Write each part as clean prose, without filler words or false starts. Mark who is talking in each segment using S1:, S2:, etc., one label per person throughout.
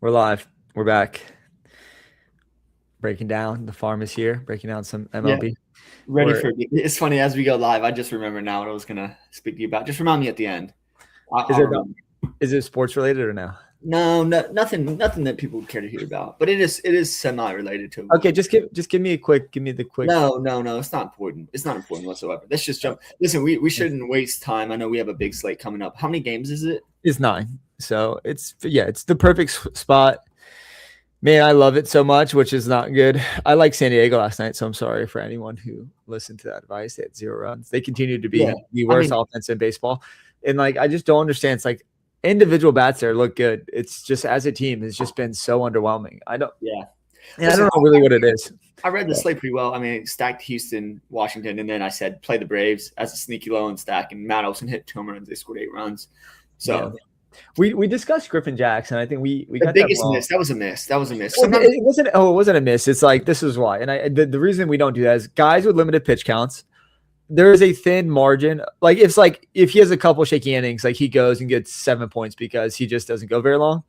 S1: We're live. We're back. Breaking down. The farm is here. Breaking down some
S2: Yeah,
S1: MLB.
S2: ready
S1: Or
S2: for it. It's funny as we go live. I just remember now what I was gonna speak to you about. Just remind me at the end.
S1: is
S2: I'll
S1: it
S2: remember.
S1: sports related or no?
S2: No, nothing that people would care to hear about. But it is semi related to
S1: Okay,
S2: what.
S1: just give me the quick.
S2: No. It's not important. It's not important whatsoever. Let's just jump. Listen, we shouldn't waste time. I know we have a big slate coming up. How many games is it?
S1: It's 9. So it's the perfect spot. Man, I love it so much, which is not good. I like San Diego last night, so I'm sorry for anyone who listened to that advice. They had 0 runs. They continue to
S2: Yeah,
S1: be the
S2: I
S1: worst
S2: mean,
S1: offense in baseball. And like I just don't understand. It's like individual bats there look good. It's just as a team, it's just been so underwhelming.
S2: yeah.
S1: I don't
S2: Listen,
S1: know really what it is.
S2: I read the slate pretty well. I mean, stacked Houston, Washington, and then I said play the Braves as a sneaky low and stack. And Matt Olson hit 2 home runs. They scored 8 runs.
S1: Yeah.
S2: So
S1: We discussed Griffin Jackson. I think we
S2: the
S1: got that
S2: biggest
S1: wrong.
S2: miss. That was a miss. That was a miss.
S1: Well,
S2: Sometimes,
S1: it wasn't. Oh, it wasn't a miss. It's like this is why. And the reason we don't do that is guys with limited pitch counts. There is a thin margin. Like if he has a couple shaky innings, like he goes and gets 7 points because he just doesn't go very long.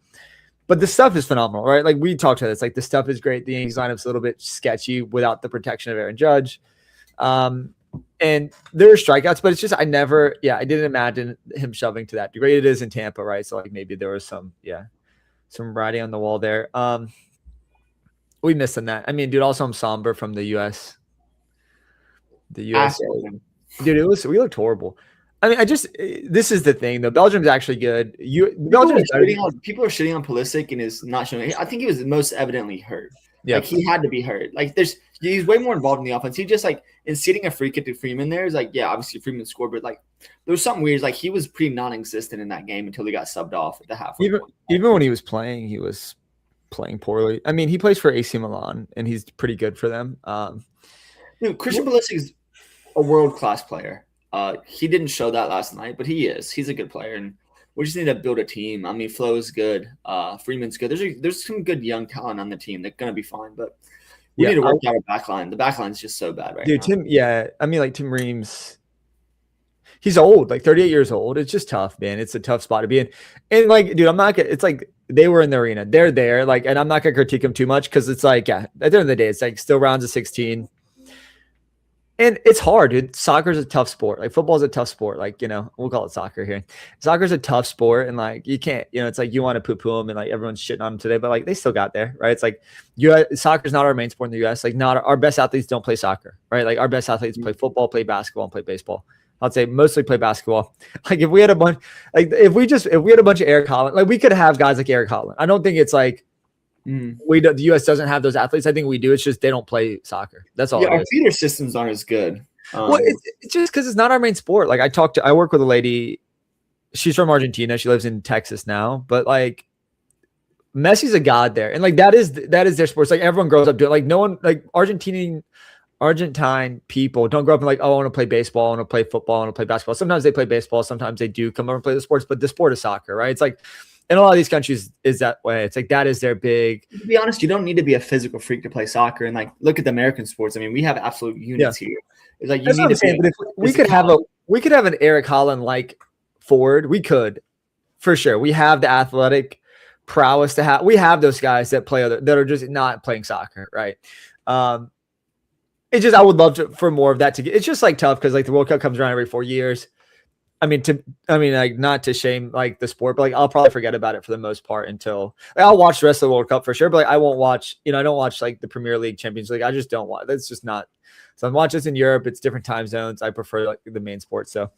S1: But the stuff is phenomenal, right? Like we talked about this. Like the stuff is great. The Yankees lineup's a little bit sketchy without the protection of Aaron Judge. And there are strikeouts, but it's just I didn't imagine him shoving to that degree. It is in Tampa, right? So like maybe there was some writing on the wall there. We missed on that. I mean, dude, also I'm somber from the US. The USA. Dude, we looked horrible. I mean, this is the thing though. Belgium's actually good. Belgium is better.
S2: People are shitting on Pulisic and is not showing. I think he was most evidently hurt.
S1: Yeah.
S2: Like he had to be hurt. Like he's way more involved in the offense. He just like in seating a free kick to Freeman there is like, yeah, obviously Freeman scored, but like there was something weird. Like he was pretty non-existent in that game until he got subbed off at the halfway point.
S1: Even when he was playing poorly. I mean, he plays for AC Milan and he's pretty good for them.
S2: Dude, Christian Pulisic is a world-class player. He didn't show that last night, but he is. He's a good player, and we just need to build a team. I mean, Flo is good. Freeman's good. There's some good young talent on the team. They're gonna be fine, but we need to work out a backline. The backline's just so bad right now.
S1: I mean, like Tim Reams, he's old, like 38 years old. It's just tough, man. It's a tough spot to be in. And like, dude, I'm not gonna. It's like they were in the arena. They're there, like, and I'm not gonna critique them too much because it's like, yeah, at the end of the day, it's like still rounds of 16. And it's hard, dude. Soccer's a tough sport. Like football's a tough sport. Like, we'll call it soccer here. Soccer's a tough sport. And like, you can't, it's like you want to poo-poo them and like everyone's shitting on them today, but like they still got there, right? It's like soccer's not our main sport in the US. Like not our best athletes don't play soccer, right? Like our best athletes play football, play basketball, and play baseball. I'd say mostly play basketball. Like if we had a bunch, if we had a bunch of Eric Holland, like we could have guys like Eric Holland. I don't think it's like, the U.S. doesn't have those athletes. I think we do. It's just they don't play soccer. That's all.
S2: Yeah, our feeder systems aren't as good.
S1: Well, it's just because it's not our main sport. Like I work with a lady. She's from Argentina. She lives in Texas now, but like Messi's a god there, and like that is their sports. Like everyone grows up doing. Like no one like Argentine people don't grow up and like, oh, I want to play baseball, I want to play football, I want to play basketball. Sometimes they play baseball. Sometimes they do come over and play the sports, but the sport is soccer, right? It's like. In a lot of these countries is that way. It's like that is their big.
S2: To be honest, you don't need to be a physical freak to play soccer. And like, look at the American sports. I mean, we have absolute units here. It's like you need to say.
S1: But if we could have an Eric Holland like forward, we could, for sure. We have the athletic prowess to have. We have those guys that are just not playing soccer, right? It's just I would love for more of that to get. It's just like tough because like the World Cup comes around every 4 years. I mean, like not to shame like the sport, but like I'll probably forget about it for the most part until like, I'll watch the rest of the World Cup for sure. But like I won't watch, I don't watch like the Premier League, Champions League. I just don't watch. That's just not. So I'm watching this in Europe. It's different time zones. I prefer like the main sport. So,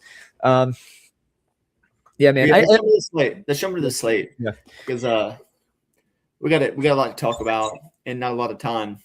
S1: yeah, man.
S2: Let's jump to the slate.
S1: Yeah,
S2: because we got a lot to talk about and not a lot of time.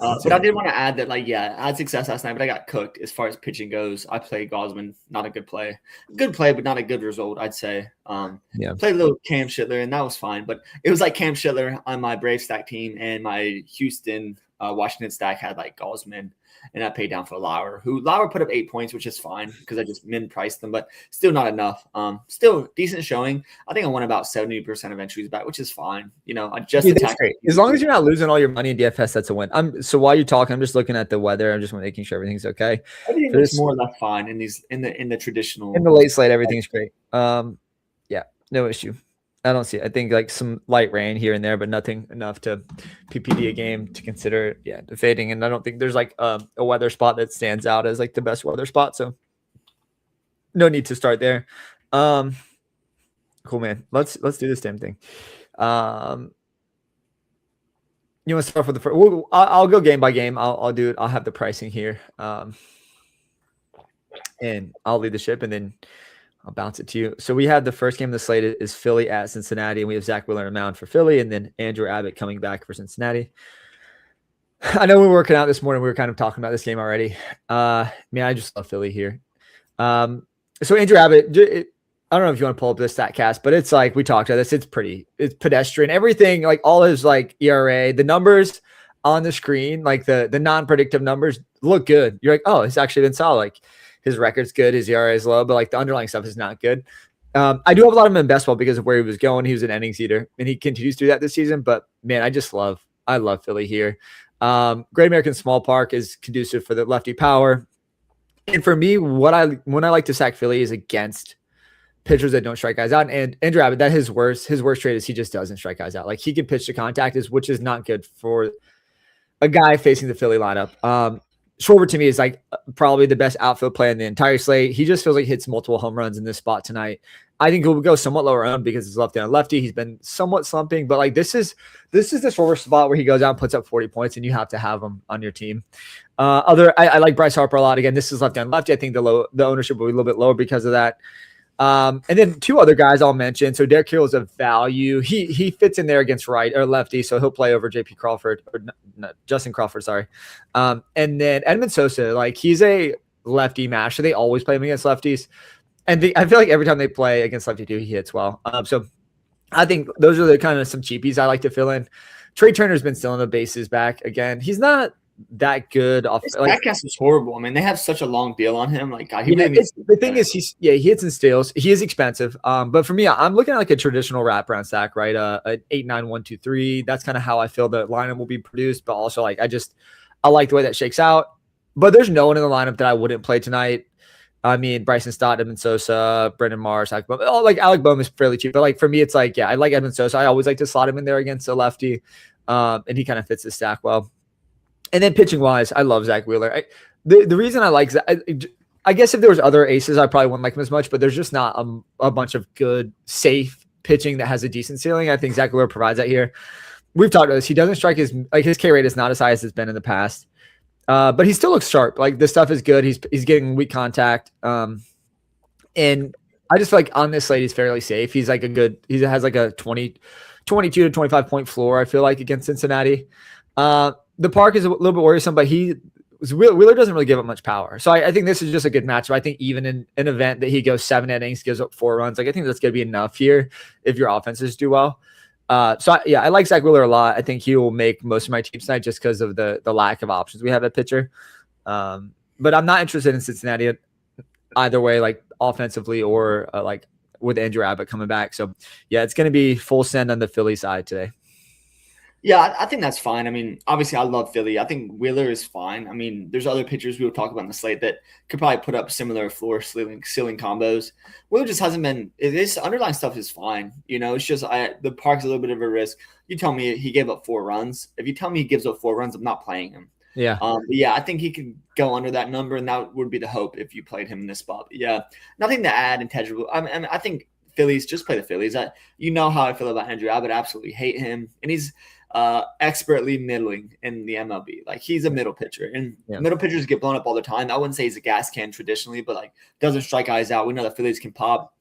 S2: But I did want to add that, like, yeah, I had success last night, but I got cooked as far as pitching goes. I played Gosman, not a good play. Good play, but not a good result, I'd say. Played a little Cam Schittler, and that was fine. But it was like Cam Schittler on my Brave stack team, and my Houston, Washington stack had, like, Gosman. And I paid down for Lauer, who Lauer put up 8 points, which is fine because I just min-priced them, but still not enough. Still decent showing. I think I won about 70% of entries back, which is fine. I just attacked.
S1: As long as you're not losing all your money in DFS, that's a win. So while you're talking, I'm just looking at the weather. I'm just making sure everything's okay.
S2: I think there's more or less fine in the traditional.
S1: In the late slate, everything's great. Yeah, no issue. I don't see it. I think like some light rain here and there, but nothing enough to PPD a game to consider, defading. And I don't think there's like a weather spot that stands out as like the best weather spot. So no need to start there. Cool, man. Let's do this damn thing. You want to start with the first? I'll go game by game. I'll do it. I'll have the pricing here, and I'll lead the ship, and then I'll bounce it to you. So we have the first game of the slate is Philly at Cincinnati, and we have Zach Wheeler in mound for Philly, and then Andrew Abbott coming back for Cincinnati. I know we were working out this morning. We were kind of talking about this game already. I just love Philly here. So Andrew Abbott. I don't know if you want to pull up this StatCast, but it's like we talked about this. It's pedestrian. Everything, like all his like ERA, the numbers on the screen, like the non-predictive numbers look good. You're like, oh, it's actually been solid. Like his record's good, his ERA is low, but like the underlying stuff is not good. I do have a lot of him in best ball because of where he was going. He was an innings eater, and he continues to do that this season. But man, I love Philly here. Great American Small Park is conducive for the lefty power, and for me, when I like to sack Philly is against pitchers that don't strike guys out. And Andrew Abbott, that his worst trait is he just doesn't strike guys out. Like he can pitch to contact, which is not good for a guy facing the Philly lineup. Schwarber to me is like probably the best outfield player in the entire slate. He just feels like he hits multiple home runs in this spot tonight. I think he'll go somewhat lower owned because it's lefty on lefty. He's been somewhat slumping, but like this is the Schwarber spot where he goes out and puts up 40 points, and you have to have him on your team. I like Bryce Harper a lot. Again, this is lefty on lefty. I think the ownership will be a little bit lower because of that. And then two other guys I'll mention. So Derek Hill is a value. He fits in there against right or lefty, so he'll play over JP Crawford or not, Justin Crawford. Sorry. And then Edmund Sosa, like he's a lefty masher. They always play him against lefties, and I feel like every time they play against lefty too, he hits well. So I think those are the kind of some cheapies I like to fill in. Trey Turner's been stealing the bases back again. He's not that good off.
S2: His backcast is horrible. I mean, they have such a long deal on him. Like, God,
S1: the thing is, he hits and steals. He is expensive. But for me, I'm looking at like a traditional wraparound stack, right? An 8-9-1-2-3. That's kind of how I feel the lineup will be produced. But also, like, I like the way that shakes out. But there's no one in the lineup that I wouldn't play tonight. I mean, Bryson Stott, Edmund Sosa, Brendan Mars, Alec Bohm. Oh, like Alec Bohm is fairly cheap. But like for me, it's like, I like Edmund Sosa. I always like to slot him in there against a lefty. And he kind of fits the stack well. And then pitching wise, I love Zach Wheeler. The reason I like Zach, I guess if there was other aces, I probably wouldn't like him as much, but there's just not a bunch of good, safe pitching that has a decent ceiling. I think Zach Wheeler provides that here. We've talked about this. He doesn't strike his K rate is not as high as it's been in the past. But he still looks sharp. Like this stuff is good. He's getting weak contact. And I just feel like on this slate, he's fairly safe. He's like he has like a 22 to 25 point floor, I feel like, against Cincinnati. The park is a little bit worrisome, but Wheeler doesn't really give up much power. So I think this is just a good matchup. I think even in an event that he goes 7 innings, gives up 4 runs, like I think that's going to be enough here if your offenses do well. I like Zach Wheeler a lot. I think he will make most of my teams tonight just because of the lack of options we have at pitcher. But I'm not interested in Cincinnati either way, like offensively or like with Andrew Abbott coming back. So it's going to be full send on the Philly side today.
S2: Yeah, I think that's fine. I mean, obviously, I love Philly. I think Wheeler is fine. I mean, there's other pitchers we will talk about in the slate that could probably put up similar floor ceiling combos. Wheeler just hasn't been. This underlying stuff is fine. It's just the park's a little bit of a risk. You tell me he gave up 4 runs. If you tell me he gives up 4 runs, I'm not playing him.
S1: Yeah.
S2: I think he could go under that number, and that would be the hope if you played him in this spot. But nothing to add intangible. I mean, I think Phillies, just play the Phillies. You know how I feel about Andrew Abbott. I absolutely hate him, and he's expertly middling in the MLB. Like he's a middle pitcher, and middle pitchers get blown up all the time. I wouldn't say he's a gas can traditionally, but like doesn't strike guys out. We know the Phillies can pop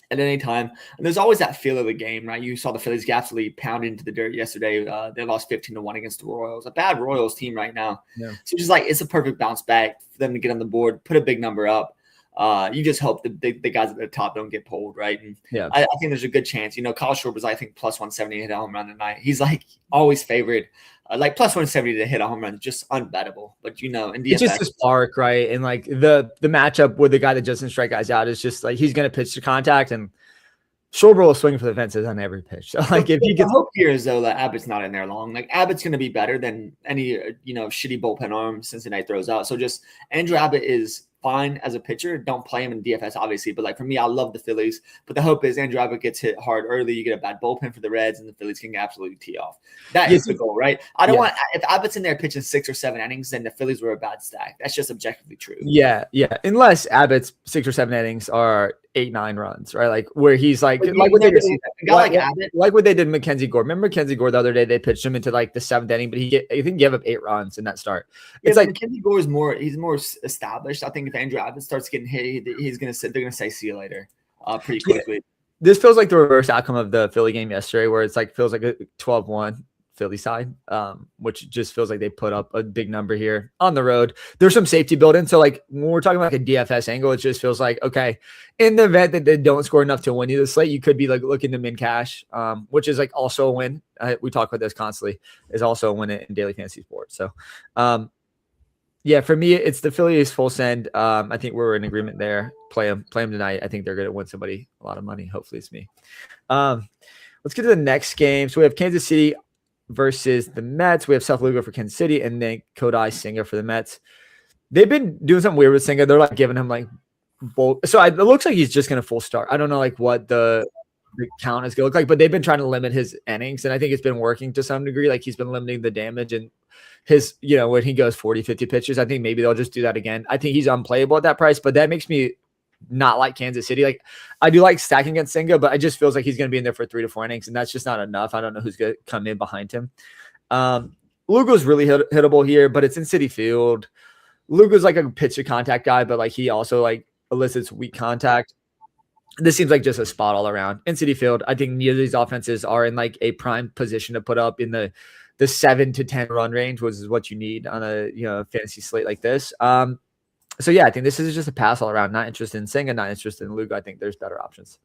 S2: at any time, and there's always that feel of the game, right? You saw the Phillies get absolutely pounded into the dirt yesterday. They lost 15-1 against the Royals, a bad Royals team right now. So just like it's a perfect bounce back for them to get on the board, put a big number up. You just hope the guys at the top don't get pulled, right? And I think there's a good chance. Kyle Schwarber was, I think, plus 170 to hit a home run tonight. He's like always favored. Like plus 170 to hit a home run is just unbettable. But in DFS,
S1: it's just a spark, right? And like the matchup with the guy that doesn't strike guys out is just like he's going to pitch to contact, and Schwarber will swing for the fences on every pitch. So like if he gets
S2: hope here is though that Abbott's not in there long. Like Abbott's going to be better than any shitty bullpen arm Cincinnati throws out. So just Andrew Abbott is fine as a pitcher. Don't play him in DFS, obviously. But like for me, I love the Phillies. But the hope is Andrew Abbott gets hit hard early. You get a bad bullpen for the Reds, and the Phillies can absolutely tee off. That is the goal, right? I don't want if Abbott's in there pitching 6 or 7 innings, then the Phillies were a bad stack. That's just objectively true.
S1: Yeah. Unless Abbott's 6 or 7 innings are 8-9 runs, right? Like where he's like what they did, like what they did Mackenzie Gore. Remember Mackenzie Gore the other day? They pitched him into like the 7th inning, but I think he gave up 8 runs in that start. It's like
S2: Mackenzie Gore is more established. I think if Andrew Abbott starts getting hit, they're gonna say see you later pretty quickly.
S1: This feels like the reverse outcome of the Philly game yesterday, where it's like feels like a 12-1 Philly side, which just feels like they put up a big number here on the road. There's some safety built in. So like when we're talking about like a DFS angle, it just feels like, okay, in the event that they don't score enough to win you the slate, you could be like looking to min cash, which is like also a win. We talk about this constantly, is also a win in daily fantasy sports. So yeah, for me, it's the Phillies full send. I think we're in agreement there. Play them tonight. I think they're going to win somebody a lot of money. Hopefully it's me. Let's get to the next game. So we have Kansas City versus the Mets. We have Seth Lugo for Kansas City and then Kodai Senga for the Mets. They've been doing something weird with Senga. They're like giving him like so it looks like he's just going to full start. I don't know like what the count is going to look like, but they've been trying to limit his innings, and I think it's been working to some degree. Like he's been limiting the damage and his, when he goes 40, 50 pitches, I think maybe they'll just do that again. I think he's unplayable at that price, but that makes me not like Kansas City. Like I do like stacking against Senga, but I just feels like he's going to be in there for 3 to 4 innings, and that's just not enough. I don't know who's going to come in behind him. Lugo's really hittable here, but it's in Citi Field. Lugo's like a pitch to contact guy, but like he also like elicits weak contact. This seems like just a spot all around in Citi Field. I think neither of these offenses are in like a prime position to put up in the 7 to 10 run range, which is what you need on a fantasy slate like this. So yeah, I think this is just a pass all around. Not interested in Senga, not interested in Lugo. I think there's better options.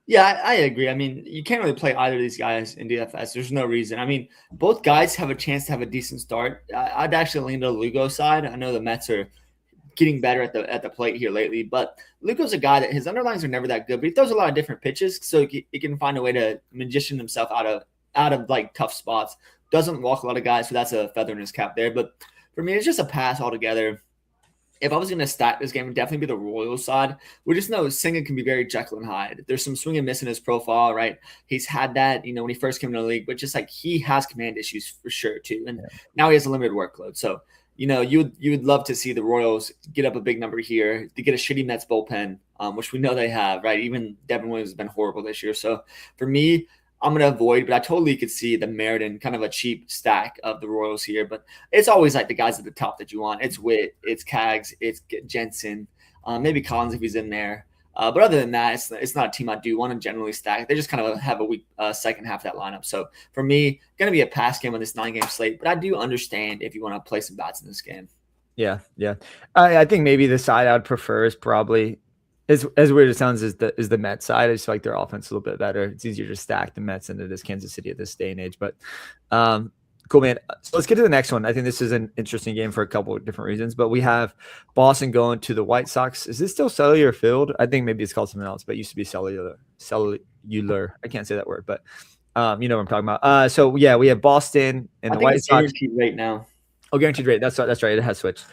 S2: Yeah, I agree. I mean, you can't really play either of these guys in DFS. There's no reason. I mean, both guys have a chance to have a decent start. I'd actually lean to the Lugo side. I know the Mets are getting better at the plate here lately, but Lugo's a guy that his underlines are never that good, but he throws a lot of different pitches, so he can find a way to magician himself out of like tough spots. Doesn't walk a lot of guys, so that's a feather in his cap there. But for me, it's just a pass altogether. If I was going to stack this game, it would definitely be the Royals side. We just know Senga can be very Jekyll and Hyde. There's some swing and miss in his profile, right? He's had that, when he first came into the league, but just like he has command issues for sure too. And now he has a limited workload. So, you would love to see the Royals get up a big number here to get a shitty Mets bullpen, which we know they have, right? Even Devin Williams has been horrible this year. So for me, I'm going to avoid, but I totally could see the merit in kind of a cheap stack of the Royals here. But it's always like the guys at the top that you want. It's Witt, it's Kaggs, it's Jensen, maybe Collins if he's in there. But other than that, it's not a team I do want to generally stack. They just kind of have a weak second half of that lineup. So for me, going to be a pass game on this 9-game slate. But I do understand if you want to play some bats in this game.
S1: Yeah. I think maybe the side I'd prefer is probably as weird as it sounds is the Mets side. I just feel like their offense is a little bit better. It's easier to stack the Mets than it is Kansas City at this day and age. But cool, man. So let's get to the next one. I think this is an interesting game for a couple of different reasons. But we have Boston going to the White Sox. Is this still Cellular Field? I think maybe it's called something else, but it used to be Cellular. I can't say that word, but you know what I'm talking about. So yeah, we have Boston and the White Sox.
S2: Guaranteed rate now.
S1: Oh, guaranteed rate. That's right. It has switched.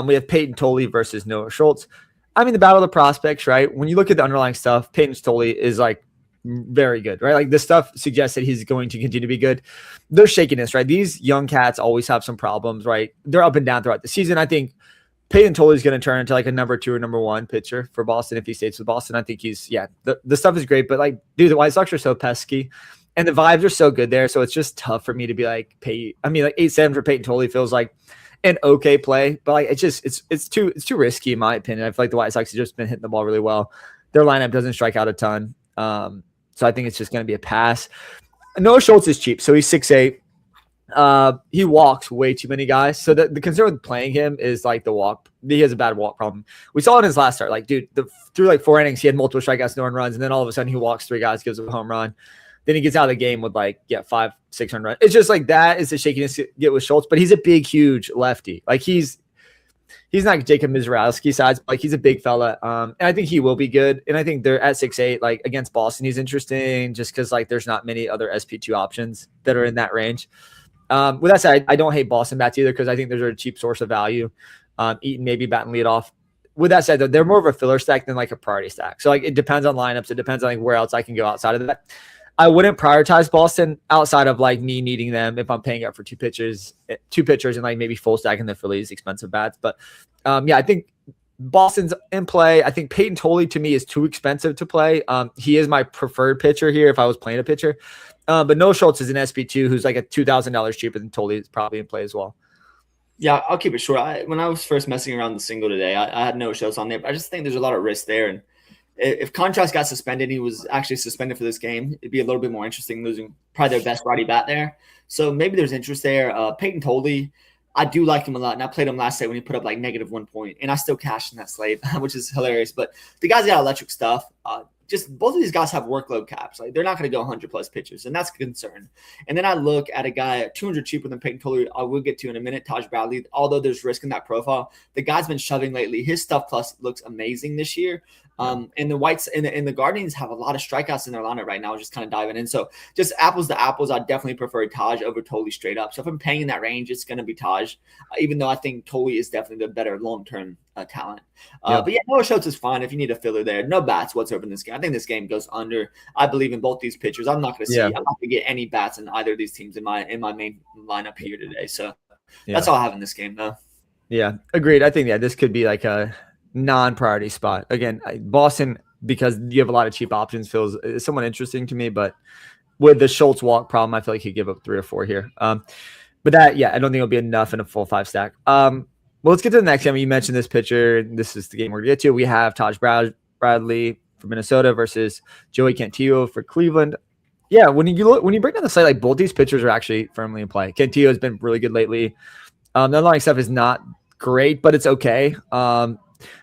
S1: We have Peyton Tolley versus Noah Schultz. I mean, the battle of the prospects, right? When you look at the underlying stuff, Peyton Tolley is like very good, right? Like this stuff suggests that he's going to continue to be good. There's shakiness, right? These young cats always have some problems, right? They're up and down throughout the season. I think Peyton Tolley is going to turn into like a number 2 or number 1 pitcher for Boston if he stays with Boston. I think the stuff is great, but like, dude, the White Sox are so pesky and the vibes are so good there. So it's just tough for me to be like, like 8-7 for Peyton Tolley feels like an okay play, but like it's too risky in my opinion. I feel like the White Sox have just been hitting the ball really well. Their lineup doesn't strike out a ton. So I think it's just going to be a pass. Noah Schultz is cheap, so he's 6'8". He walks way too many guys. So the concern with playing him is like the walk. He has a bad walk problem. We saw it in his last start. Like, dude, through like 4 innings, he had multiple strikeouts, no runs, and then all of a sudden he walks 3 guys, gives up a home run. Then he gets out of the game with 5-6 run runs. It's just like that is the shakiness to get with Schultz, but he's a big, huge lefty. Like he's not Jacob Mizrowski size, but like he's a big fella. And I think he will be good. And I think they're at 6'8", like against Boston, he's interesting just because like there's not many other SP2 options that are in that range. With that said, I don't hate Boston bats either because I think there's a cheap source of value. Eaton maybe batting lead off. with that said, though, they're more of a filler stack than like a priority stack. So like it depends on lineups. It depends on like where else I can go outside of that. I wouldn't prioritize Boston outside of like me needing them if I'm paying up for two pitchers and like maybe full stacking the Phillies expensive bats. But yeah, I think Boston's in play. I think Peyton Tolley to me is too expensive to play. He is my preferred pitcher here if I was playing a pitcher. But Noah Schultz is an SP2 who's like a $2,000 cheaper than Tolley is probably in play as well.
S2: Yeah, I'll keep it short. When I was first messing around the single today, I had no shows on there, but I just think there's a lot of risk there. And if Contrast got suspended, he was actually suspended for this game, it'd be a little bit more interesting losing probably their best righty bat there. So maybe there's interest there. Peyton Tolley, I do like him a lot, and I played him last night when he put up like -1 point, and I still cashed in that slate, which is hilarious. But the guy's got electric stuff. Just both of these guys have workload caps. Like they're not going to go 100+ pitches, and that's a concern. And then I look at a guy at 200 cheaper than Peyton Tolley. I will get to in a minute, Taj Bradley. Although there's risk in that profile, the guy's been shoving lately. His stuff plus looks amazing this year. And the Whites and the Guardians have a lot of strikeouts in their lineup right now. Just kind of diving in. So just apples to apples, I definitely prefer Taj over Tolley straight up. So if I'm paying in that range, it's going to be Taj, even though I think Tolley is definitely the better long-term talent. But yeah, Noah Schultz is fine if you need a filler there. No bats whatsoever in this game. I think this game goes under. I believe in both these pitchers. I'm not going to see. I'm not going to get any bats in either of these teams in my main lineup here today. So that's all I have in this game, though.
S1: Yeah, agreed. I think this could be like a non-priority spot. Again, Boston, because you have a lot of cheap options, feels somewhat interesting to me. But with the Schultz walk problem, I feel like he'd give up 3 or 4 here. But that, I don't think it'll be enough in a full 5 stack. Well, let's get to the next game. You mentioned this pitcher. This is the game we're going to get to. We have Taj Bradley for Minnesota versus Joey Cantillo for Cleveland. Yeah, when you break down the slate, like both these pitchers are actually firmly in play. Cantillo has been really good lately. The underlying stuff is not great, but it's okay.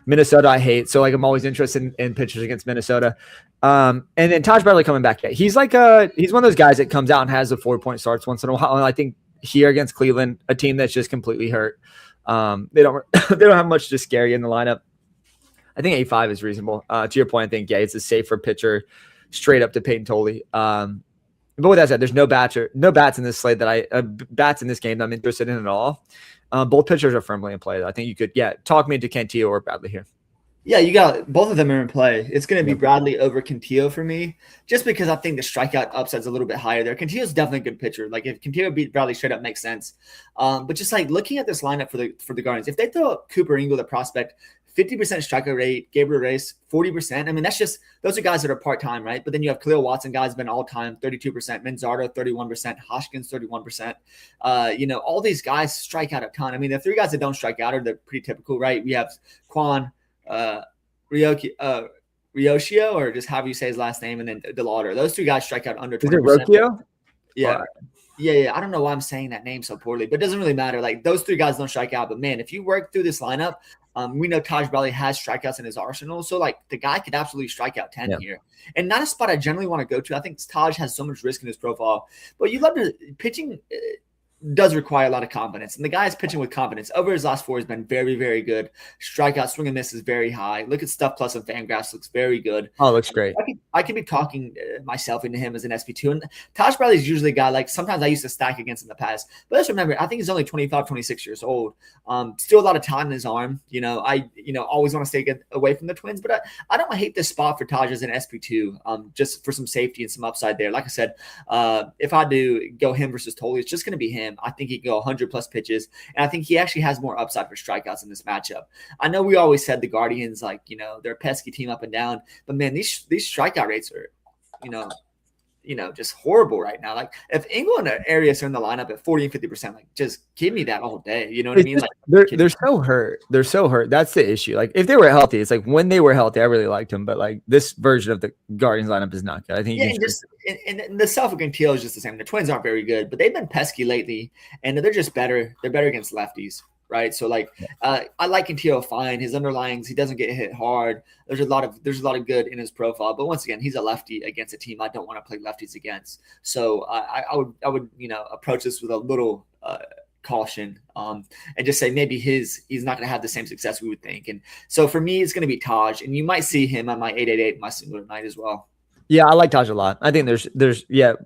S1: Minnesota I hate, so like I'm always interested in pitchers against Minnesota. And then Taj Bradley coming back. He's like he's one of those guys that comes out and has the 4-point starts once in a while. And I think here against Cleveland, a team that's just completely hurt. They don't have much to scare you in the lineup. I think 8.5 is reasonable. To your point, I think it's a safer pitcher straight up to Peyton Tolley. But with that said, there's no bats in this slate bats in this game that I'm interested in at all. Both pitchers are firmly in play. I think you could talk me into Cantillo or Bradley here.
S2: Yeah, you got both of them are in play. It's going to be Bradley over Cantillo for me, just because I think the strikeout upside's a little bit higher there. Cantillo's definitely a good pitcher. Like if Cantillo beat Bradley straight up makes sense. But just like looking at this lineup for the Guardians, if they throw up Cooper Ingle, the prospect, 50% strikeout rate, Gabriel Reyes, 40%. I mean, those are guys that are part-time, right? But then you have Khalil Watson, guys been all-time, 32%, Manzardo, 31%, Hoskins, 31%. All these guys strike out a ton. I mean, the 3 guys that don't strike out they're pretty typical, right? We have Quan, Ryoshio, or just however you say his last name, and then DeLauder. Those 2 guys strike out under 20%.
S1: Is it Rocchio?
S2: Yeah. Yeah. I don't know why I'm saying that name so poorly, but it doesn't really matter. Like those 3 guys don't strike out. But man, if you work through this lineup, we know Taj Bradley has strikeouts in his arsenal. So like the guy could absolutely strike out 10 here. And not a spot I generally want to go to. I think Taj has so much risk in his profile. But you love to pitching does require a lot of confidence. And the guy is pitching with confidence. Over his last 4 has been very, very good. Strikeout, swing and miss is very high. Look at Stuff Plus and Fangraphs. Looks very good.
S1: Oh, looks great.
S2: I could be talking myself into him as an SP2. And Taj Bradley is usually a guy, like sometimes I used to stack against in the past. But let's remember, I think he's only 25, 26 years old. Still a lot of talent in his arm. I always want to stay away from the Twins. But I don't hate this spot for Taj as an SP2 just for some safety and some upside there. Like I said, if I do go him versus Tolley, it's just going to be him. I think he can go 100+ pitches, and I think he actually has more upside for strikeouts in this matchup. I know we always said the Guardians, they're a pesky team up and down, but man, these strikeout rates are, just horrible right now. Like if England and Arias are in the lineup at 40 and 50%, like just give me that all day. You know what I mean? Like
S1: they're so hurt. They're so hurt. That's the issue. Like if they were healthy, it's like when they were healthy, I really liked them. But like this version of the Guardians lineup is not good. I think
S2: and the self Cantillo is just the same. The Twins aren't very good, but they've been pesky lately, and they're just better. They're better against lefties. Right. So I like Cantillo fine. His underlyings, he doesn't get hit hard. There's a lot of good in his profile. But once again, he's a lefty against a team I don't want to play lefties against. So I would approach this with a little caution and just say maybe he's not going to have the same success we would think. And so for me, it's going to be Taj, and you might see him on my 888 my single night as well.
S1: Yeah, I like Taj a lot. I think there's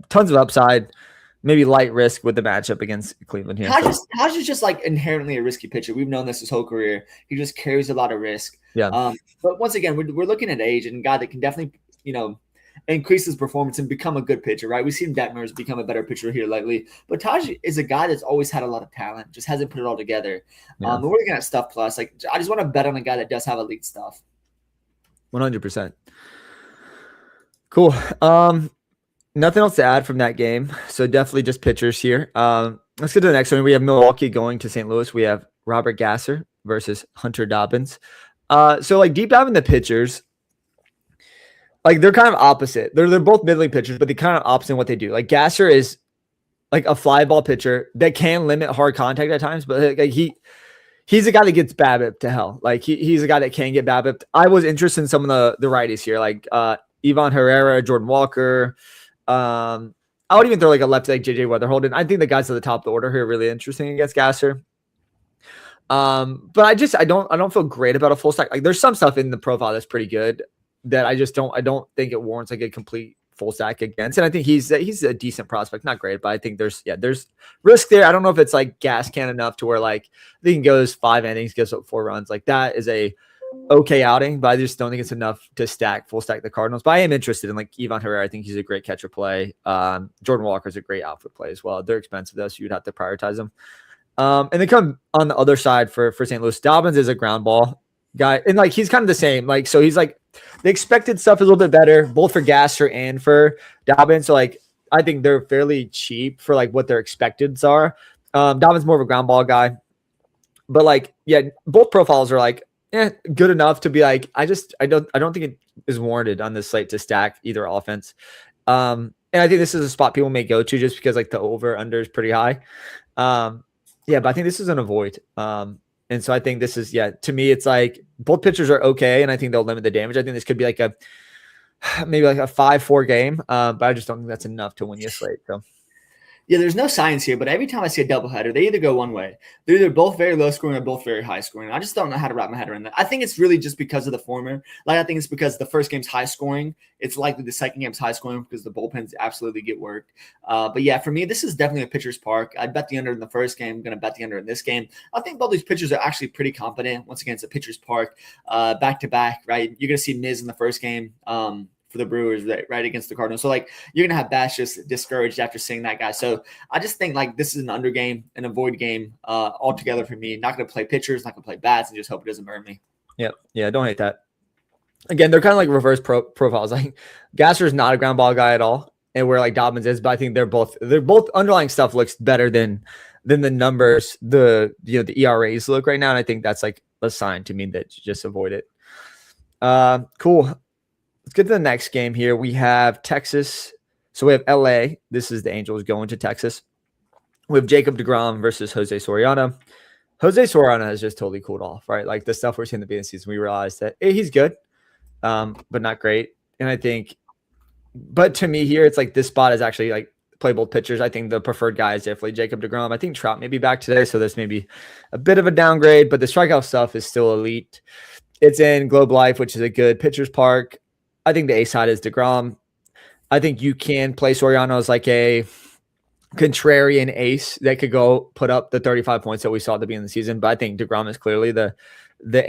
S1: tons of upside. maybe light risk with the matchup against Cleveland here.
S2: Taj is just like inherently a risky pitcher. We've known this his whole career. He just carries a lot of risk.
S1: Yeah.
S2: But once again, we're looking at age and a guy that can definitely, increase his performance and become a good pitcher, right? We've seen Detmer's become a better pitcher here lately. But Taj is a guy that's always had a lot of talent, just hasn't put it all together.
S1: Yeah.
S2: But we're looking at stuff plus. Like, I just want to bet on a guy that does have elite stuff.
S1: 100%. Cool. Nothing else to add from that game. So definitely just pitchers here. Let's get to the next one. We have Milwaukee going to St. Louis. We have Robert Gasser versus Hunter Dobbins. So like deep dive in the pitchers, like they're kind of opposite. They're both middling pitchers, but they're kind of opposite in what they do. Like Gasser is like a fly ball pitcher that can limit hard contact at times, but like he's a guy that gets BABIP to hell. Like he's a guy that can get BABIP. I was interested in some of the righties here, like Ivan Herrera, Jordan Walker. I would even throw like a lefty like JJ Weatherholden. I think the guys at the top of the order here are really interesting against Gasser. But I don't feel great about a full stack. Like there's some stuff in the profile that's pretty good that I don't think it warrants like a complete full stack against. And I think he's a decent prospect, not great, but I think there's risk there. I don't know if it's like gas can enough to where like I think he goes 5 innings, gives up 4 runs. Like that is a okay outing, but I just don't think it's enough to full stack the Cardinals. But I am interested in like Ivan Herrera. I think he's a great catcher play. Jordan Walker is a great outfield play as well. They're expensive though, so you'd have to prioritize them. And then come on the other side for St. Louis. Dobbins is a ground ball guy, and like he's kind of the same. Like so, he's like the expected stuff is a little bit better, both for Gasser and for Dobbins. So like I think they're fairly cheap for like what their expecteds are. Dobbins more of a ground ball guy, but like both profiles are like good enough to be like I don't think it is warranted on this slate to stack either offense. And I think this is a spot people may go to just because like the over under is pretty high. But I think this is an avoid. And so I think this is, to me, it's like both pitchers are okay. And I think they'll limit the damage. I think this could be like maybe like a 5-4 game. But I just don't think that's enough to win you a slate. So.
S2: Yeah, there's no science here, but every time I see a doubleheader, they either go one way. They're either both very low scoring or both very high scoring. I just don't know how to wrap my head around that. I think it's really just because of the former. Like, I think it's because the first game's high scoring. It's likely the second game's high scoring because the bullpens absolutely get worked. But yeah, for me, this is definitely a pitcher's park. I'd bet the under in the first game. I'm going to bet the under in this game. I think both these pitchers are actually pretty competent. Once again, it's a pitcher's park, back to back, right? You're going to see Miz in the first game. For the Brewers, right against the Cardinals. So like you're gonna have Bash just discouraged after seeing that guy. So I just think like this is an under game, an avoid game altogether for me. Not gonna play pitchers, not gonna play bats, and just hope it doesn't burn me.
S1: Yeah, don't hate that. Again, they're kind of like reverse profiles. Like Gasser is not a ground ball guy at all, and where like Dobbins is, but I think they're both underlying stuff looks better than the numbers, the ERAs look right now, and I think that's like a sign to me that you just avoid it. Cool. Let's get to the next game here. We have Texas. So we have LA. This is the Angels going to Texas. We have Jacob deGrom versus Jose Soriano. Jose Soriano has just totally cooled off, right? Like the stuff we're seeing in the beginning of the season, we realized that he's good, but not great. And I think, but to me here, it's like this spot is actually like play both pitchers. I think the preferred guy is definitely Jacob deGrom. I think Trout may be back today, so this may be a bit of a downgrade, but the strikeout stuff is still elite. It's in Globe Life, which is a good pitcher's park. I think the A side is deGrom. I think you can play Soriano as like a contrarian ace that could go put up the 35 points that we saw at the beginning of the season. But I think deGrom is clearly the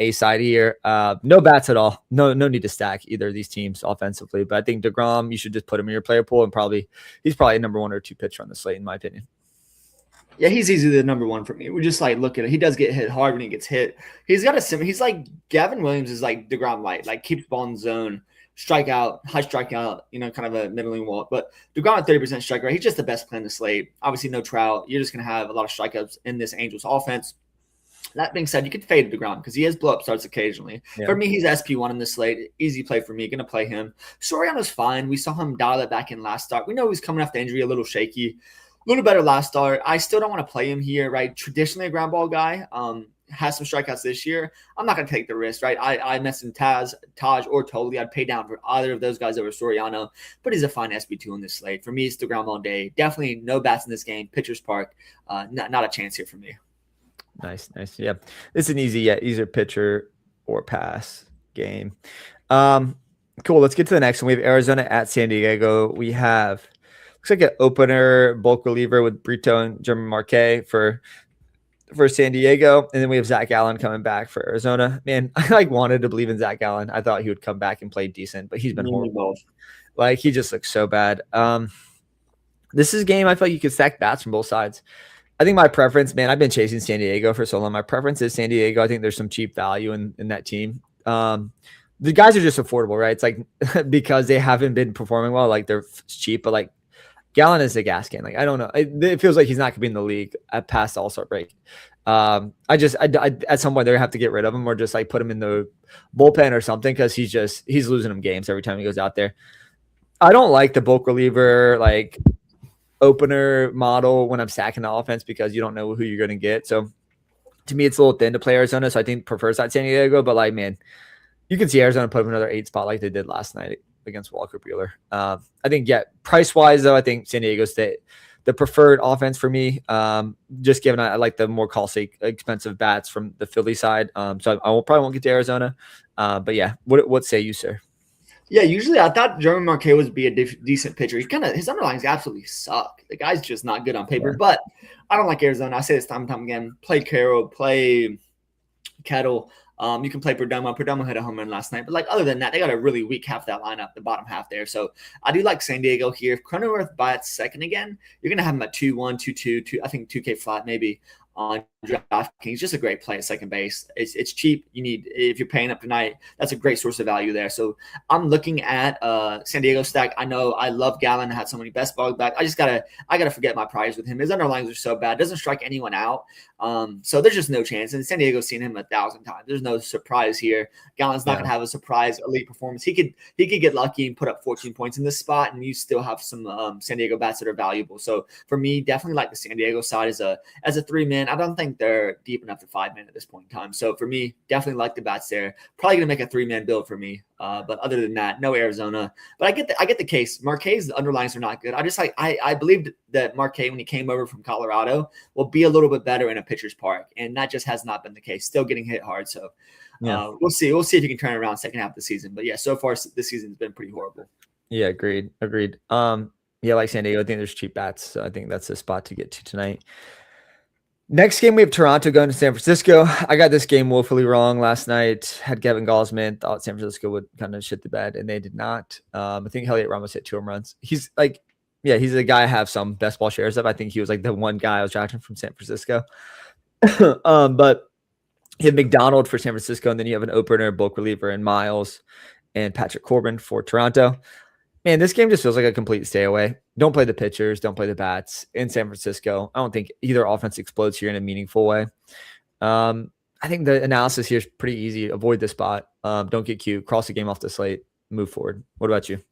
S1: A side here. No bats at all. No need to stack either of these teams offensively. But I think deGrom, you should just put him in your player pool, and he's probably a number 1 or 2 pitcher on the slate, in my opinion.
S2: Yeah, he's easily the number 1 for me. We just like look at it. He does get hit hard when he gets hit. He's got he's like Gavin Williams is like deGrom light, like keeps the ball in zone. Strikeout, high strikeout, kind of a middling walk. But deGrom at 30% strike rate, he's just the best play in the slate. Obviously, no Trout. You're just going to have a lot of strikeouts in this Angels offense. That being said, you could fade deGrom because he has blow-up starts occasionally. Yeah. For me, he's SP1 in this slate. Easy play for me. Going to play him. Soriano's fine. We saw him dial it back in last start. We know he's coming off the injury, a little shaky. A little better last start. I still don't want to play him here, right? Traditionally a ground ball guy. Has some strikeouts this year. I'm not going to take the risk, right? I mentioned Taj, or Totally. I'd pay down for either of those guys over Soriano, but he's a fine SB2 in this slate. For me, it's deGrom all day. Definitely no bats in this game. Pitcher's park. Not a chance here for me.
S1: Nice. Yeah. It's an easier pitcher or pass game. Cool. Let's get to the next one. We have Arizona at San Diego. We have looks like an opener bulk reliever with Brito and German Marquez for San Diego, and then we have Zach Gallen coming back for Arizona. Man, I wanted to believe in Zach Gallen. I thought he would come back and play decent, but he's been horrible. Like he just looks so bad. This is a game I feel like you could stack bats from both sides. I think my preference, man, I've been chasing San Diego for so long. My preference is San Diego. I think there's some cheap value in that team. The guys are just affordable, right? It's like because they haven't been performing well, like they're cheap, but like Gallen is a gas can. Like I don't know. It feels like he's not going to be in the league at past the All-Star break. I at some point they're gonna have to get rid of him or just like put him in the bullpen or something because he's losing them games every time he goes out there. I don't like the bulk reliever like opener model when I'm stacking the offense because you don't know who you're going to get. So to me, it's a little thin to play Arizona. So I think prefers that San Diego. But like, man, you can see Arizona put up another 8 spot like they did last night against Walker Buehler. I think, yeah, price wise though, I think San Diego's the preferred offense for me. Just given I like the more costly, expensive bats from the Philly side. So I probably won't get to Arizona. But yeah, what say you, sir?
S2: Yeah, usually I thought German Marquez would be a decent pitcher. His underlines absolutely suck. The guy's just not good on paper. Yeah. But I don't like Arizona. I say this time and time again. Play Carroll, play Kettle. You can play Perdomo. Perdomo hit a home run last night. But like other than that, they got a really weak half of that lineup, the bottom half there. So I do like San Diego here. If Cronenworth bats second again, you're gonna have him at 2-1, 2-2, I think 2K flat maybe on DraftKings. Just a great play at second base. It's cheap. If you're paying up tonight, that's a great source of value there. So I'm looking at San Diego stack. I know I love Gallen. I had so many best balls back. I gotta forget my prize with him. His underlines are so bad. Doesn't strike anyone out. So there's just no chance. And San Diego's seen him 1,000 times. There's no surprise here. Gallen's not gonna have a surprise elite performance. He could get lucky and put up 14 points in this spot, and you still have some San Diego bats that are valuable. So for me, definitely like the San Diego side as a 3-man. I don't think they're deep enough to 5-man at this point in time. So for me, definitely like the bats there. Probably gonna make a 3-man build for me. But other than that, no Arizona. But I get the case. Marquez, the underlines are not good. I believed that Marquez, when he came over from Colorado, will be a little bit better in a pitcher's park, and that just has not been the case. Still getting hit hard. So we'll see. We'll see if you can turn it around second half of the season. But yeah, so far this season's been pretty horrible.
S1: Yeah, agreed. Yeah, like San Diego, I think there's cheap bats, so I think that's the spot to get to tonight. Next game, we have Toronto going to San Francisco. I got this game woefully wrong last night. Had Kevin Gausman, thought San Francisco would kind of shit the bed, and they did not. I think Elliot Ramos hit 2 home runs. He's like, yeah, he's a guy I have some best ball shares of. I think he was like the one guy I was drafting from San Francisco. But you have McDonald for San Francisco, and then you have an opener, bulk reliever, and Miles and Patrick Corbin for Toronto. Man, this game just feels like a complete stay away. Don't play the pitchers. Don't play the bats in San Francisco. I don't think either offense explodes here in a meaningful way. I think the analysis here is pretty easy. Avoid the spot. Don't get cute. Cross the game off the slate. Move forward. What about you?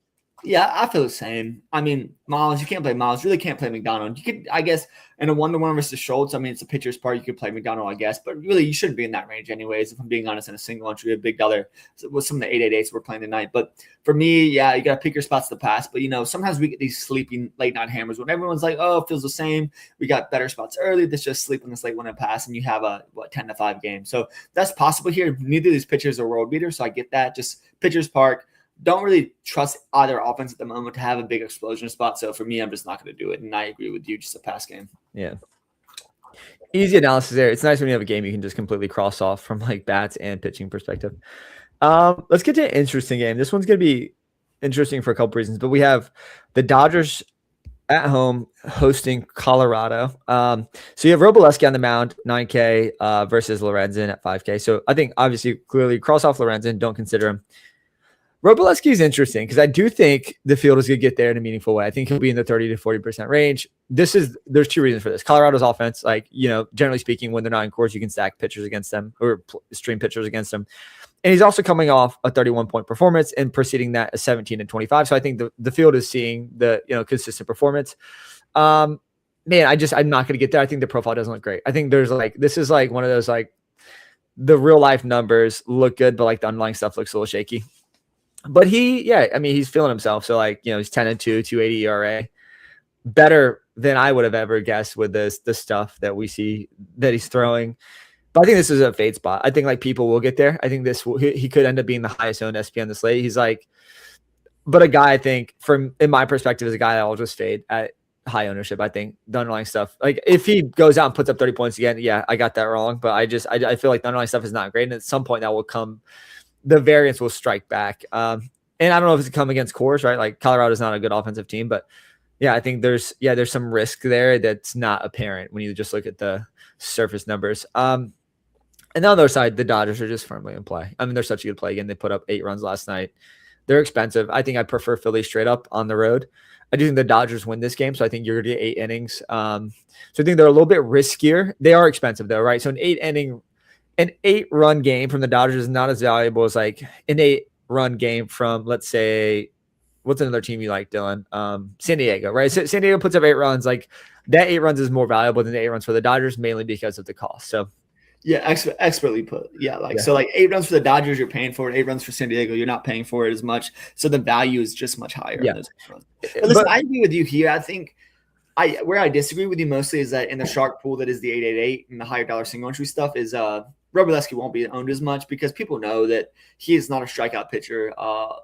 S2: Yeah, I feel the same. I mean, Miles, you can't play Miles. Really can't play McDonald. You could, I guess, in a 1-to-1 versus Schultz. I mean, it's a pitcher's part. You could play McDonald, I guess, but really, you shouldn't be in that range, anyways. If I'm being honest, in a single entry, a big dollar with some of the 888s we're playing tonight. But for me, yeah, you got to pick your spots to pass. But sometimes we get these sleeping late night hammers when everyone's like, "Oh, it feels the same." We got better spots early. That's just sleeping this late one and pass, and you have a 10-to-5 game. So that's possible here. Neither of these pitchers are world beaters, so I get that. Just pitcher's park. Don't really trust either offense at the moment to have a big explosion spot. So for me, I'm just not going to do it. And I agree with you, just a pass game.
S1: Yeah. Easy analysis there. It's nice when you have a game you can just completely cross off from like bats and pitching perspective. Let's get to an interesting game. This one's going to be interesting for a couple reasons, but we have the Dodgers at home hosting Colorado. So you have Robleski on the mound, 9K versus Lorenzen at 5K. So I think obviously clearly cross off Lorenzen. Don't consider him. Robleski is interesting because I do think the field is going to get there in a meaningful way. I think he'll be in the 30 to 40% range. There's 2 reasons for this. Colorado's offense, generally speaking, when they're not in course, you can stack pitchers against them or stream pitchers against them. And he's also coming off a 31-point performance and preceding that a 17 and 25. So I think the field is seeing the consistent performance. I'm not going to get there. I think the profile doesn't look great. I think this is one of those the real life numbers look good, but the underlying stuff looks a little shaky. But he's feeling himself. So he's 10-2, 280 ERA, better than I would have ever guessed with the stuff that we see that he's throwing. But I think this is a fade spot. I think people will get there. I think he could end up being the highest owned SP on the slate. He's But a guy I think from in my perspective is a guy that I'll just fade at high ownership. I think the underlying stuff, like if he goes out and puts up 30 points again, yeah, I got that wrong. But I feel like the underlying stuff is not great. And at some point that will come, the variance will strike back. And I don't know if it's come against Coors, right? Like Colorado's not a good offensive team, but yeah, I think there's some risk there that's not apparent when you just look at the surface numbers. And on the other side, the Dodgers are just firmly in play. I mean, they're such a good play. Again, they put up 8 runs last night. They're expensive. I think I prefer Philly straight up on the road. I do think the Dodgers win this game, so I think you're going to get 8 innings. So I think they're a little bit riskier. They are expensive though, right? So an 8-run game from the Dodgers is not as valuable as like an 8-run game from, let's say, what's another team you like, Dylan? San Diego, right? So San Diego puts up 8 runs. Like that 8 runs is more valuable than the 8 runs for the Dodgers, mainly because of the cost. So
S2: yeah, expertly put. Yeah, so like 8 runs for the Dodgers, you're paying for it. 8 runs for San Diego, you're not paying for it as much. So the value is just much higher.
S1: Yeah.
S2: But listen, I agree with you here. I think where I disagree with you mostly is that in the shark pool that is the 888 and the higher dollar single entry stuff is Robleski won't be owned as much because people know that he is not a strikeout pitcher.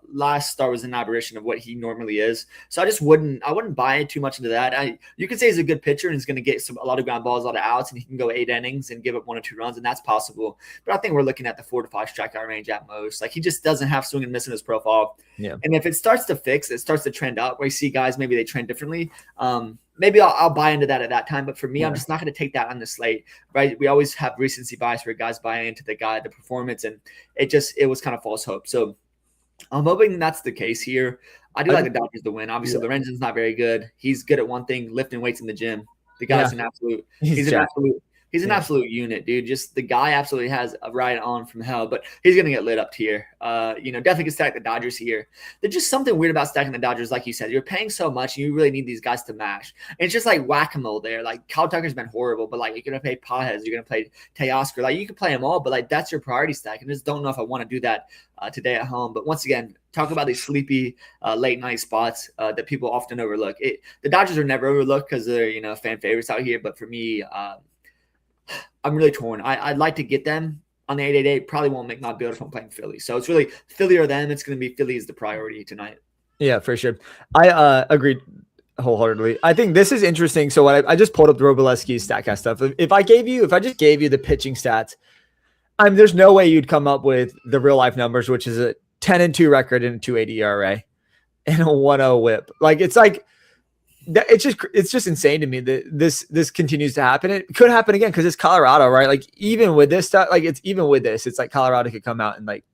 S2: Last start was an aberration of what he normally is. So I wouldn't buy too much into that. You could say he's a good pitcher and he's going to get a lot of ground balls, a lot of outs, and he can go 8 innings and give up 1 or 2 runs, and that's possible. But I think we're looking at the 4 to 5 strikeout range at most. Like he just doesn't have swing and miss in his profile.
S1: Yeah.
S2: And if it starts to trend up, where you see guys maybe they trend differently. Maybe I'll buy into that at that time. But for me, I'm just not going to take that on the slate, right? We always have recency bias where guys buy into the performance, and it was kind of false hope. So I'm hoping that's the case here. I do like the Dodgers to win. Obviously, Lorenzen's not very good. He's good at one thing, lifting weights in the gym. The guy's an absolute He's an absolute unit, dude. Just the guy absolutely has a ride on from hell, but he's going to get lit up here. Definitely can stack the Dodgers here. There's just something weird about stacking the Dodgers. Like you said, you're paying so much and you really need these guys to mash. And it's just like whack-a-mole there. Like Kyle Tucker's been horrible, but like you're going to play Pajes, you're going to play Teoscar. Like you can play them all, but like that's your priority stack. And I just don't know if I want to do that today at home. But once again, talk about these sleepy late night spots that people often overlook. The Dodgers are never overlooked because they're, fan favorites out here. But for me, I'm really torn. I'd like to get them on the 888. Probably won't make my build if I'm playing Philly. So it's really Philly or them. It's going to be Philly is the priority tonight.
S1: Yeah, for sure. I agree wholeheartedly. I think this is interesting. So what I just pulled up the Robleski's StatCast stuff. If I just gave you the pitching stats, there's no way you'd come up with the real life numbers, which is a 10-2 record and a 2.80 ERA and a 1.0 WHIP. Like it's just insane to me that this continues to happen. It could happen again because it's Colorado, right? Like even with this stuff, it's like Colorado could come out and like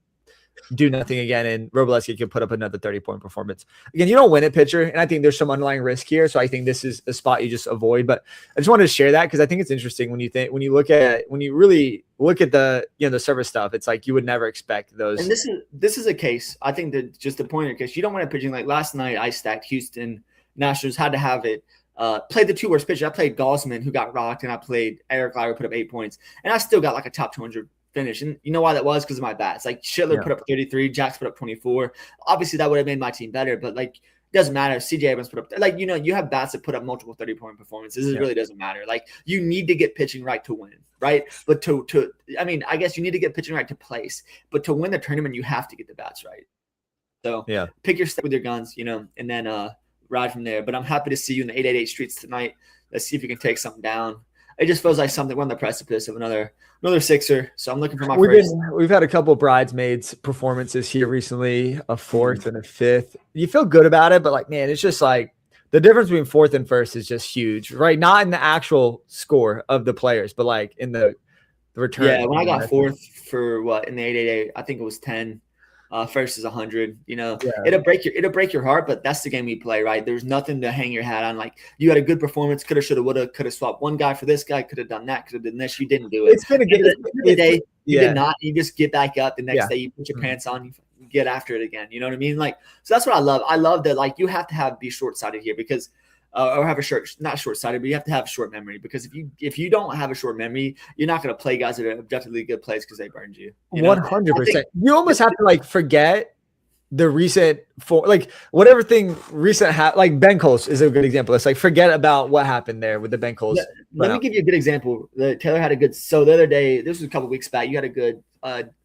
S1: do nothing again, and Robleski could put up another 30-point performance. Again, you don't win it, pitcher, and I think there's some underlying risk here. So I think this is a spot you just avoid. But I just wanted to share that because I think it's interesting when you really look at the the service stuff. It's like you would never expect those.
S2: And this is a case. I think that just a pointer because you don't want to pitching like last night. I stacked Houston Nationals, had to have it. Played the 2 worst pitchers. I played Gaussman, who got rocked, and I played Eric Lyra, put up 8 points, and I still got like a top 200 finish. And you know why that was? Because of my bats. Like Schindler put up 33, Jax put up 24. Obviously, that would have made my team better, but like it doesn't matter. CJ Abrams put up you have bats that put up multiple 30-point performances. It really doesn't matter. Like you need to get pitching right to win, right? But I guess you need to get pitching right to place, but to win the tournament, you have to get the bats right. So pick your step with your guns, and then ride from there. But I'm happy to see you in the 888 streets tonight. Let's see if you can take something down. It just feels like something we're on the precipice of another Sixer. So I'm looking for my first.
S1: We've had a couple of bridesmaids performances here recently, a 4th and a 5th. You feel good about it, but like, man, it's just like the difference between 4th and 1st is just huge, right? Not in the actual score of the players, but like in the return.
S2: Yeah, when I got 4th for in the 888, I think it was 10. First is 100. It'll break your heart, but that's the game we play, right? There's nothing to hang your hat on. Like you had a good performance, coulda, shoulda, woulda, could have swapped one guy for this guy, could have done that, could have done this. You didn't do it.
S1: It's been a good
S2: day. You did not. You just get back up the next day. You put your pants on. You get after it again. You know what I mean? Like so. That's what I love. I love that. Like you have to be short sighted here because. Or have not short-sighted, but you have to have a short memory because if you don't have a short memory, you're not going to play guys that are objectively good plays because they burned you.
S1: 100%. You almost have to like forget the recent whatever thing recent like Ben Coles is a good example. It's like forget about what happened there with the Ben Coles.
S2: Let me give you a good example. Taylor had a good. So the other day, this was a couple weeks back. You had a good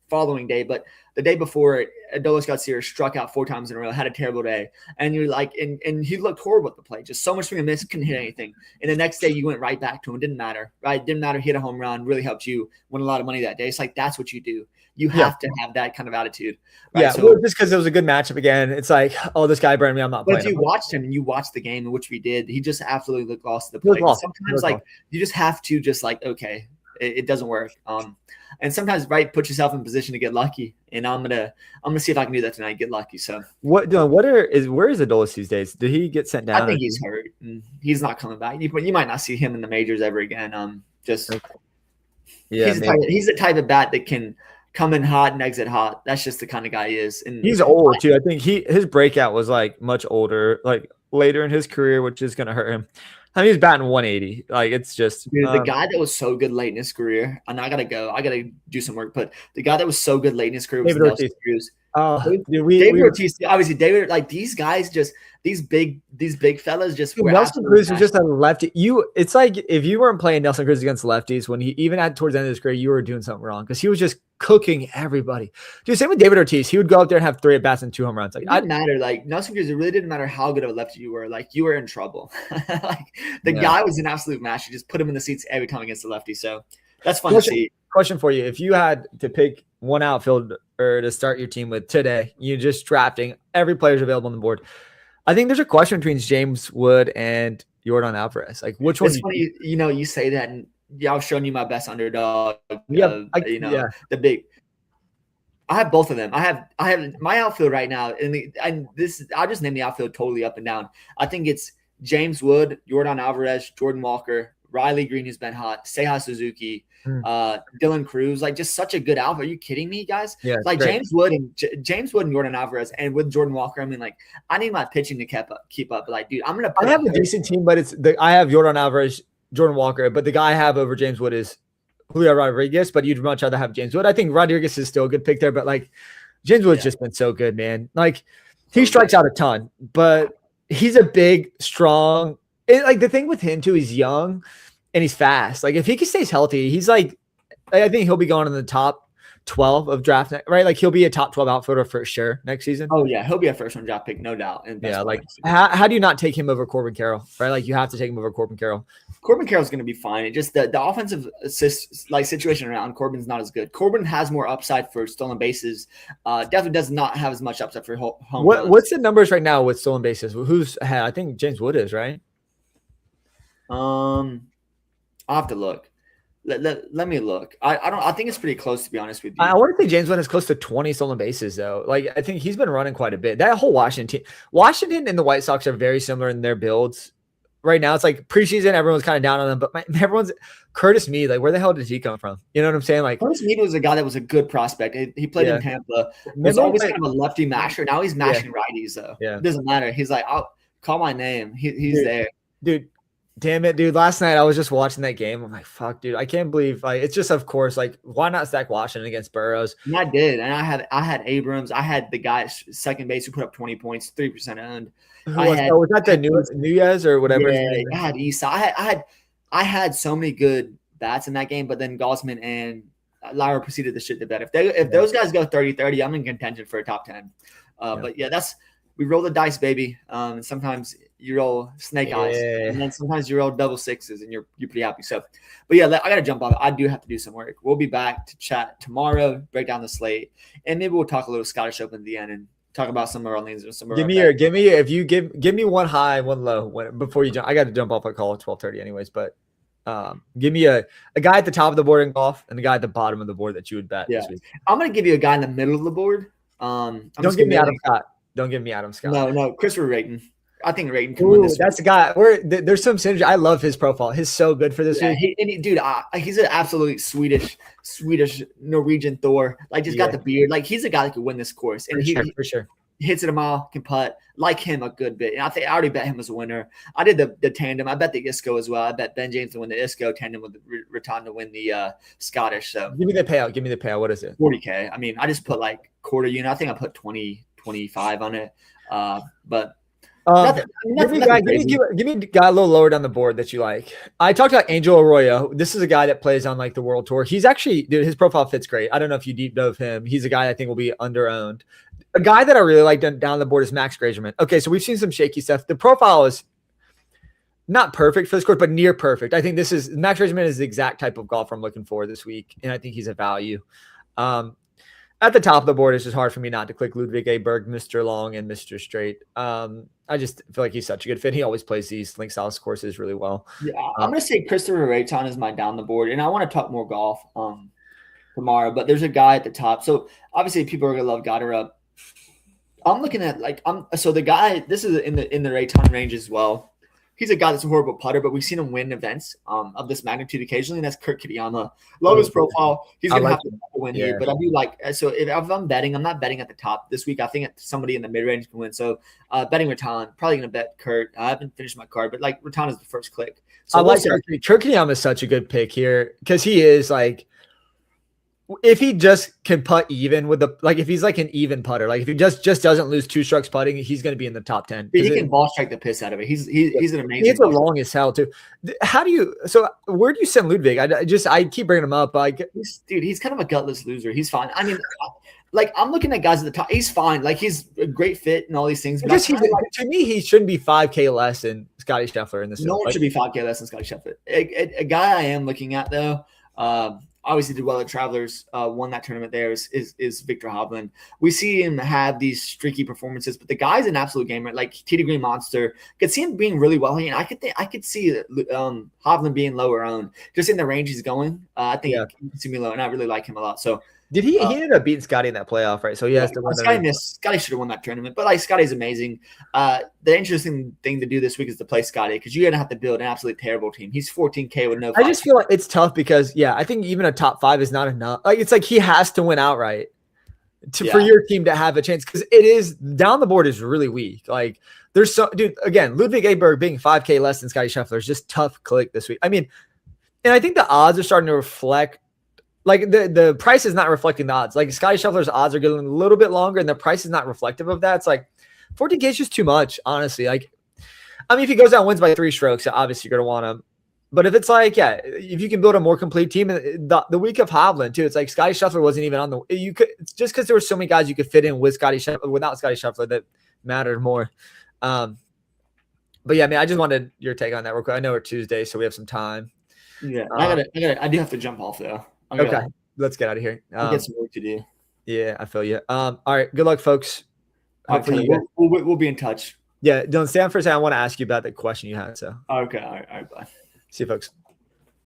S2: following day, but the day before Adolis Garcia struck out 4 times in a row, had a terrible day, and you're like, and he looked horrible at the plate, just so much swing and miss, couldn't hit anything. And the next day you went right back to him. It didn't matter, right? It didn't matter. Hit a home run, really helped you win a lot of money that day. It's like that's what you do. You have to have that kind of attitude. Right?
S1: Yeah, well, just because it was a good matchup again, it's like, oh, this guy burned me. I'm not playing.
S2: But if you watched him and you watched the game, in which we did, he just absolutely looked lost to the plate. Sometimes, like, you just have to just like, okay, it doesn't work. And sometimes, right, put yourself in position to get lucky. And I'm gonna see if I can do that tonight. Get lucky. So
S1: where is Adolis these days? Did he get sent down?
S2: I think he's hurt. And he's not coming back. You might not see him in the majors ever again. He's the type of bat that can come in hot and exit hot. That's just the kind of guy he is. And
S1: he's old too. I think his breakout was like much older, like later in his career, which is gonna hurt him. I mean, he's batting 180. Like, it's just
S2: the guy that was so good late in his career. And I gotta do some work. But the guy that was so good late in his career was Nelson Cruz. David Ortiz, obviously. David, like these guys, just these big fellas, just
S1: Nelson Cruz was just a lefty. It's like if you weren't playing Nelson Cruz against lefties when he even at towards the end of his career, you were doing something wrong because he was just cooking everybody. Dude, same with David Ortiz. He would go out there and have 3 at bats and 2 home runs. Like,
S2: it didn't matter. Like Nelson Cruz, it really didn't matter how good of a lefty you were. Like you were in trouble. Like the guy was an absolute match. You just put him in the seats every time against the lefty. So that's fun to see.
S1: Question for you: if you had to pick one outfielder to start your team with today, you're just drafting every player's available on the board. I think there's a question between James Wood and Yordan Alvarez. Like, which one?
S2: It's funny, you say that, and I was showing you my best underdog. The big. I have both of them. I have my outfield right now, I'll just name the outfield totally up and down. I think it's James Wood, Yordan Alvarez, Jordan Walker, Riley Green, who's been hot, Seiya Suzuki, Dylan Cruz, like just such a good outfit. Are you kidding me, guys?
S1: Yeah,
S2: like great. James Wood and Yordan Alvarez, and with Jordan Walker, I mean, like I need my pitching to keep up. But like, dude, I
S1: have a decent team, but I have Yordan Alvarez, Jordan Walker, but the guy I have over James Wood is Julio Rodriguez. But you'd much rather have James Wood. I think Rodriguez is still a good pick there, but like James Wood's just been so good, man. Like he strikes out a ton, but he's a big, strong. Like the thing with him too, he's young and he's fast. Like if he stays healthy, he's like, I think he'll be going in the top 12 of draft, right? Like he'll be a top 12 outfielder for sure next season.
S2: Oh yeah, he'll be a first round draft pick, no doubt. And
S1: like how do you not take him over Corbin Carroll, right? Like you have to take him over Corbin Carroll.
S2: Corbin Carroll's going to be fine. It just the offensive situation around Corbin's not as good. Corbin has more upside for stolen bases. Definitely does not have as much upside for home runs.
S1: What's the numbers right now with stolen bases? Who's ahead? I think James Wood is, right?
S2: I'll have to look. Let me look. I think it's pretty close, to be honest with you.
S1: I want to say James Wood is close to 20 stolen bases though. Like I think he's been running quite a bit. That whole Washington and the White Sox are very similar in their builds. Right now, it's like preseason, everyone's kind of down on them, but everyone's Curtis Mead. Like, where the hell did he come from? You know what I'm saying? Like,
S2: Curtis Mead was a guy that was a good prospect. He played in Tampa. Was always kind of a lefty masher. Now he's mashing righties though. Yeah, it doesn't matter. He's like, I'll call my name. He's there,
S1: dude. Damn it, dude. Last night I was just watching that game. I'm like, fuck, dude. I can't believe it's just, of course, like, why not stack Washington against Burrows?
S2: And I did. And I had Abrams. I had the guy at second base who put up 20 points, 3% owned.
S1: Was that the Nunez or whatever?
S2: Yeah, I had Issa. I had so many good bats in that game, but then Gosman and Lyra proceeded to shit the bed. If those guys go 30-30, I'm in contention for a top 10. But yeah, we roll the dice, baby. And sometimes you roll snake eyes, and then sometimes you roll double sixes, and you're pretty happy. So, but yeah, I gotta jump off. I do have to do some work. We'll be back to chat tomorrow, break down the slate, and maybe we'll talk a little Scottish Open at the end and talk about some of our lanes or some of
S1: give me one high, one low before you jump. I got to jump off a call at 12:30 anyways, but give me a guy at the top of the board in golf and a guy at the bottom of the board that you would bet this week.
S2: I'm gonna give you a guy in the middle of the board.
S1: Don't give me Adam Scott. Don't give me Adam Scott.
S2: No, Christopher Rayton. I think Rayton can win this.
S1: That's the guy. There's some synergy. I love his profile. He's so good for this week.
S2: He's an absolutely Swedish Norwegian Thor. Like, just got the beard. Like, he's a guy that could win this course. And
S1: for sure.
S2: Hits it a mile, can putt. Like him a good bit. And I already bet him as a winner. I did the tandem. I bet the ISCO as well. I bet Ben James to win the ISCO tandem with Rattan to win the Scottish. So
S1: give me the payout. What is it?
S2: 40K. I mean, I just put like quarter unit. I think I put 20, 25 on it. But
S1: Give me a guy a little lower down the board that you like. I talked about Angel Arroyo. This is a guy that plays on like the World Tour. He's actually, dude, his profile fits great. I don't know if you deep dove him. He's a guy I think will be under-owned. A guy that I really like down the board is Max Grazerman. Okay, so we've seen some shaky stuff. The profile is not perfect for this course, but near perfect. I think Max Grazerman is the exact type of golfer I'm looking for this week, and I think he's a value. At the top of the board, it's just hard for me not to click Ludwig Aberg, Mr. Long, and Mr. Straight. I just feel like he's such a good fit. He always plays these Link South courses really well.
S2: Yeah, I'm going to say Christopher Rayton is my down the board, and I want to talk more golf tomorrow, but there's a guy at the top. So obviously people are going to love Goddard. I'm looking at so the guy, this is in the Rayton range as well. He's a guy that's a horrible putter, but we've seen him win events of this magnitude occasionally, and that's Kurt Kitayama. Love his profile. He's going to have to win here, but I do like – so if I'm betting, I'm not betting at the top this week. I think somebody in the mid-range can win. So betting Rattan, probably going to bet Kurt. I haven't finished my card, but like Rattan is the first click. So
S1: I like Kurt Kitayama is such a good pick here because he is like – if he just can putt even with if he's like an even putter, like if he just doesn't lose 2 strokes putting, he's going to be in the top 10.
S2: He can ball strike the piss out of it. He's an amazing.
S1: He's the longest hell too. Where do you send Ludwig? I keep bringing him up.
S2: He's kind of a gutless loser. He's fine. I mean, I'm looking at guys at the top. He's fine. Like he's a great fit and all these things. But
S1: to me, he shouldn't be 5K less than Scotty Scheffler in this.
S2: No one should be 5K less than Scotty Scheffler. A guy I am looking at though. Obviously did well at Travelers, won that tournament there is Victor Hovland. We see him have these streaky performances, but the guy's an absolute gamer, like TD Green Monster. Could see him being really well, and I could see Hovland being lower owned. Just in the range he's going, I think he can see me low, and I really like him a lot. So
S1: did he ended up beating Scotty in that playoff, right? So he has to win.
S2: Scotty should have won that tournament, but like Scotty's amazing. The interesting thing to do this week is to play Scotty because you're gonna have to build an absolutely terrible team. He's 14K with no.
S1: I just feel like it's tough because I think even a top 5 is not enough. Like it's like he has to win outright for your team to have a chance because it is down the board is really weak. Like there's again Ludwig Aberg being 5K less than Scotty Scheffler is just tough click this week. I mean, and I think the odds are starting to reflect. Like the price is not reflecting the odds. Like Scotty Scheffler's odds are getting a little bit longer, and the price is not reflective of that. It's like 14K is just too much, honestly. Like, I mean, if he goes out and wins by 3 strokes, obviously you're gonna want him. But if it's like, if you can build a more complete team, the week of Hovland too, it's like Scotty Scheffler wasn't even on it's just because there were so many guys you could fit in with Scotty Scheffler without Scotty Scheffler that mattered more. But yeah, I mean, I just wanted your take on that real quick. I know we're Tuesday, so we have some time.
S2: Yeah, I do have to jump off though.
S1: Okay, let's get out of here.
S2: I get some work to do.
S1: Yeah, I feel you. All right, good luck, folks.
S2: Hopefully, we'll be in touch.
S1: Yeah, don't stay on for a second. I want to ask you about the question you had. So
S2: okay, all right, bye.
S1: See you, folks.